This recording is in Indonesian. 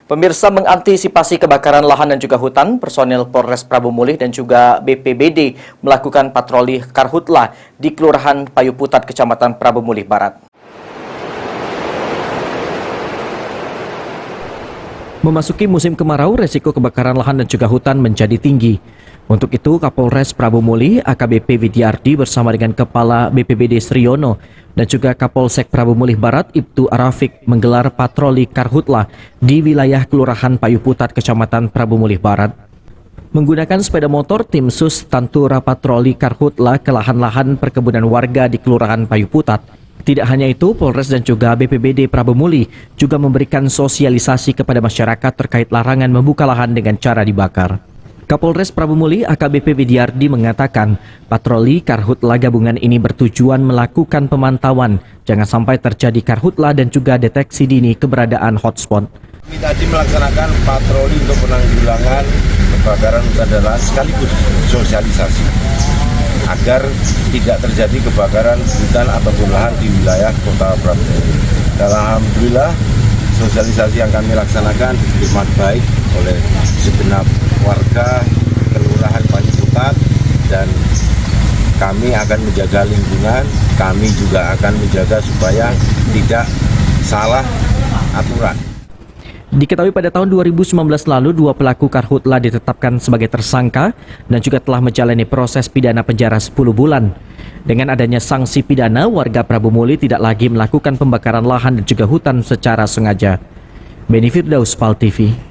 Pemirsa, mengantisipasi kebakaran lahan dan juga hutan, personil Polres Prabu Mulih dan juga BPBD melakukan patroli karhutla di Kelurahan Payu Putat, Kecamatan Prabu Mulih Barat. Memasuki musim kemarau, resiko kebakaran lahan dan juga hutan menjadi tinggi. Untuk itu, Kapolres Prabu Mulih AKBP Widiardi bersama dengan Kepala BPBD Sriono dan juga Kapolsek Prabu Mulih Barat Ibtu Arafik menggelar patroli karhutla di wilayah Kelurahan Payu Putat, Kecamatan Prabu Mulih Barat. Menggunakan sepeda motor, tim sus Tantura patroli karhutla ke lahan-lahan perkebunan warga di Kelurahan Payu Putat. Tidak hanya itu, Polres dan juga BPBD Prabu Mulih juga memberikan sosialisasi kepada masyarakat terkait larangan membuka lahan dengan cara dibakar. Kapolres Prabu Mulih AKBP Widiardi mengatakan patroli karhutla gabungan ini bertujuan melakukan pemantauan jangan sampai terjadi karhutla dan juga deteksi dini keberadaan hotspot. Kami tadi melaksanakan patroli untuk penanggulangan kebakaran hutan dan lahan sekaligus sosialisasi agar tidak terjadi kebakaran hutan ataupun lahan di wilayah Kota Prabu Mulih. Dan alhamdulillah sosialisasi yang kami laksanakan diterima baik oleh segenap warga Kelurahan Payu Putat, dan kami akan menjaga lingkungan, kami juga akan menjaga supaya tidak salah aturan. Diketahui pada tahun 2019 lalu, 2 pelaku karhutla ditetapkan sebagai tersangka dan juga telah menjalani proses pidana penjara 10 bulan. Dengan adanya sanksi pidana, warga Prabu Mulih tidak lagi melakukan pembakaran lahan dan juga hutan secara sengaja. Beni Firdaus, PAL TV.